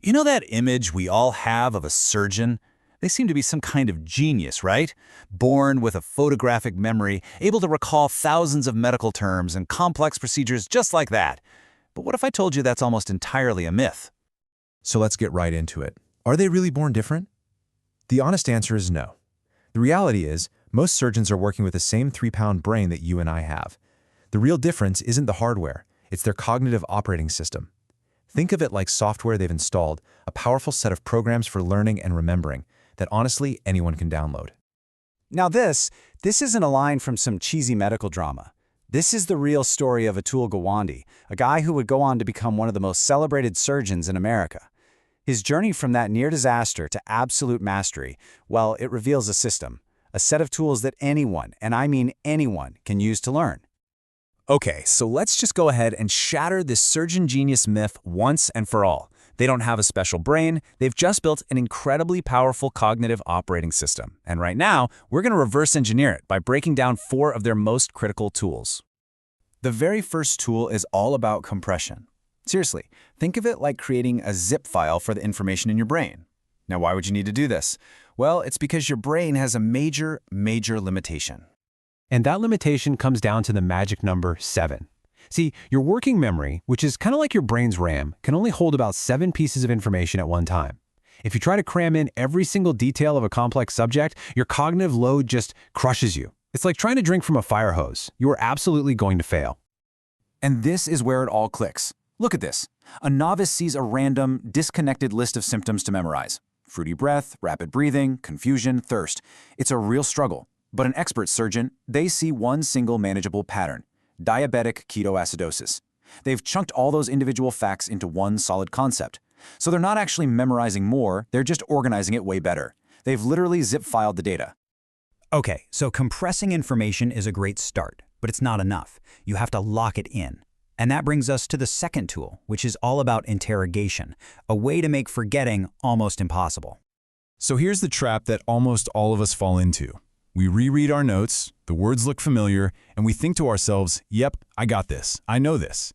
You know that image we all have of a surgeon? They seem to be some kind of genius, right? Born with a photographic memory, able to recall thousands of medical terms and complex procedures just like that. But what if I told you that's almost entirely a myth? So let's get right into it. Are they really born different? The honest answer is no. The reality is, most surgeons are working with the same 3-pound brain that you and I have. The real difference isn't the hardware, it's their cognitive operating system. Think of it like software they've installed, a powerful set of programs for learning and remembering that honestly anyone can download. Now this isn't a line from some cheesy medical drama. This is the real story of Atul Gawande, a guy who would go on to become one of the most celebrated surgeons in America. His journey from that near disaster to absolute mastery, well, it reveals a system, a set of tools that anyone, and I mean anyone, can use to learn. Okay, so let's just go ahead and shatter this surgeon genius myth once and for all. They don't have a special brain, they've just built an incredibly powerful cognitive operating system. And right now, we're going to reverse engineer it by breaking down 4 of their most critical tools. The very first tool is all about compression. Seriously, think of it like creating a zip file for the information in your brain. Now, why would you need to do this? Well, it's because your brain has a major limitation. And that limitation comes down to the magic number 7. See, your working memory, which is kind of like your brain's RAM, can only hold about 7 pieces of information at one time. If you try to cram in every single detail of a complex subject, your cognitive load just crushes you. It's like trying to drink from a fire hose. You are absolutely going to fail. And this is where it all clicks. Look at this. A novice sees a random, disconnected list of symptoms to memorize. Fruity breath, rapid breathing, confusion, thirst. It's a real struggle. But an expert surgeon, they see one single manageable pattern: diabetic ketoacidosis. They've chunked all those individual facts into one solid concept. So they're not actually memorizing more, they're just organizing it way better. They've literally zip-filed the data. Okay, so compressing information is a great start, but it's not enough. You have to lock it in. And that brings us to the second tool, which is all about interrogation, a way to make forgetting almost impossible. So here's the trap that almost all of us fall into. We reread our notes, the words look familiar, and we think to ourselves, yep, I got this, I know this.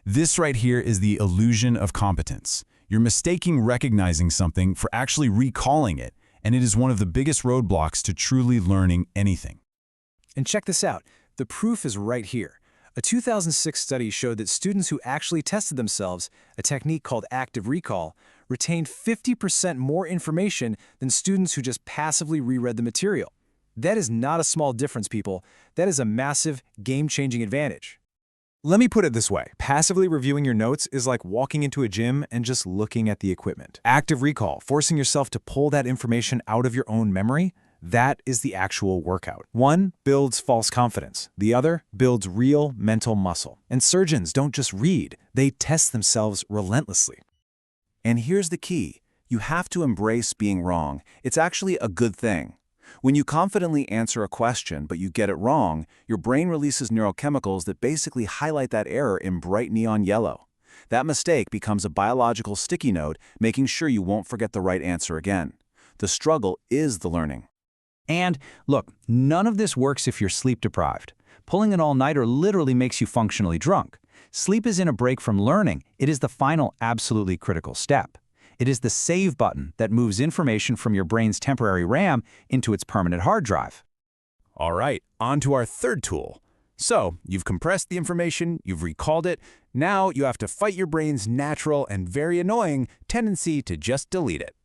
This right here is the illusion of competence. You're mistaking recognizing something for actually recalling it, and it is one of the biggest roadblocks to truly learning anything. And check this out. The proof is right here. A 2006 study showed that students who actually tested themselves, a technique called active recall, retained 50% more information than students who just passively reread the material. That is not a small difference, people. That is a massive, game-changing advantage. Let me put it this way. Passively reviewing your notes is like walking into a gym and just looking at the equipment. Active recall, forcing yourself to pull that information out of your own memory, that is the actual workout. One builds false confidence. The other builds real mental muscle. And surgeons don't just read, they test themselves relentlessly. And here's the key. You have to embrace being wrong. It's actually a good thing. When you confidently answer a question but you get it wrong, your brain releases neurochemicals that basically highlight that error in bright neon yellow. That mistake becomes a biological sticky note, making sure you won't forget the right answer again. The struggle is the learning. And look, none of this works if you're sleep deprived. Pulling an all-nighter literally makes you functionally drunk. Sleep isn't a break from learning. It is the final, absolutely critical step. It is the save button that moves information from your brain's temporary RAM into its permanent hard drive. All right, on to our third tool. So, you've compressed the information, you've recalled it, now you have to fight your brain's natural and very annoying tendency to just delete it.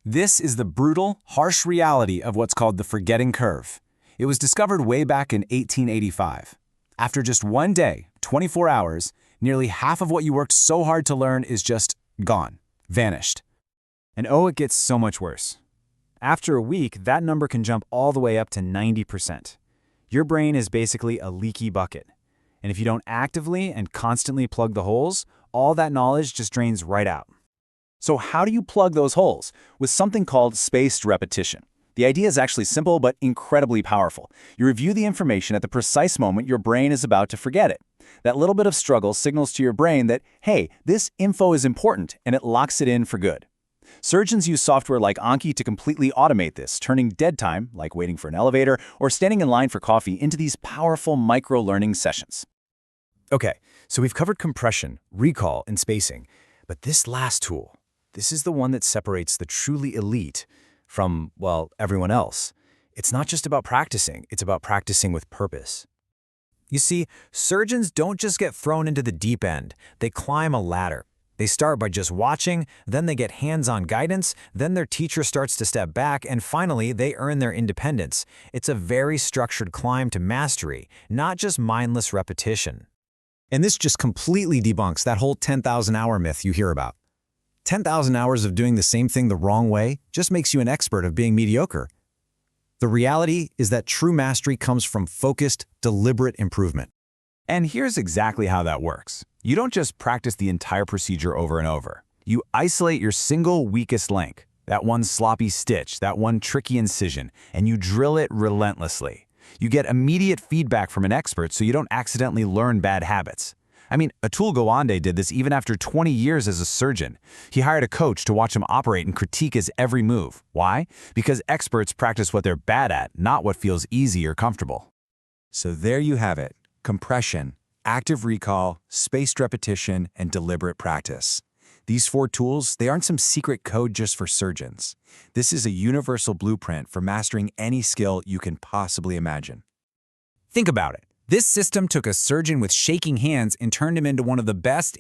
This is the brutal, harsh reality of what's called the forgetting curve. It was discovered way back in 1885. After just one day, 24 hours, nearly half of what you worked so hard to learn is just gone, vanished. And oh, it gets so much worse. After a week, that number can jump all the way up to 90%. Your brain is basically a leaky bucket. And if you don't actively and constantly plug the holes, all that knowledge just drains right out. So how do you plug those holes? With something called spaced repetition. The idea is actually simple but incredibly powerful. You review the information at the precise moment your brain is about to forget it. That little bit of struggle signals to your brain that, hey, this info is important, and it locks it in for good. Surgeons use software like Anki to completely automate this, turning dead time, like waiting for an elevator or standing in line for coffee, into these powerful micro-learning sessions. Okay, so we've covered compression, recall, and spacing, but this last tool, This is the one that separates the truly elite from, well, everyone else. It's not just about practicing, it's about practicing with purpose. You see, surgeons don't just get thrown into the deep end, they climb a ladder. They start by just watching, then they get hands-on guidance, then their teacher starts to step back, and finally, they earn their independence. It's a very structured climb to mastery, not just mindless repetition. And this just completely debunks that whole 10,000-hour myth you hear about. 10,000 hours of doing the same thing the wrong way just makes you an expert of being mediocre. The reality is that true mastery comes from focused, deliberate improvement. And here's exactly how that works. You don't just practice the entire procedure over and over. You isolate your single weakest link, that one sloppy stitch, that one tricky incision, and you drill it relentlessly. You get immediate feedback from an expert so you don't accidentally learn bad habits. I mean, Atul Gawande did this even after 20 years as a surgeon. He hired a coach to watch him operate and critique his every move. Why? Because experts practice what they're bad at, not what feels easy or comfortable. So there you have it. Compression, active recall, spaced repetition, and deliberate practice. These 4 tools, they aren't some secret code just for surgeons. This is a universal blueprint for mastering any skill you can possibly imagine. Think about it. This system took a surgeon with shaking hands and turned him into one of the best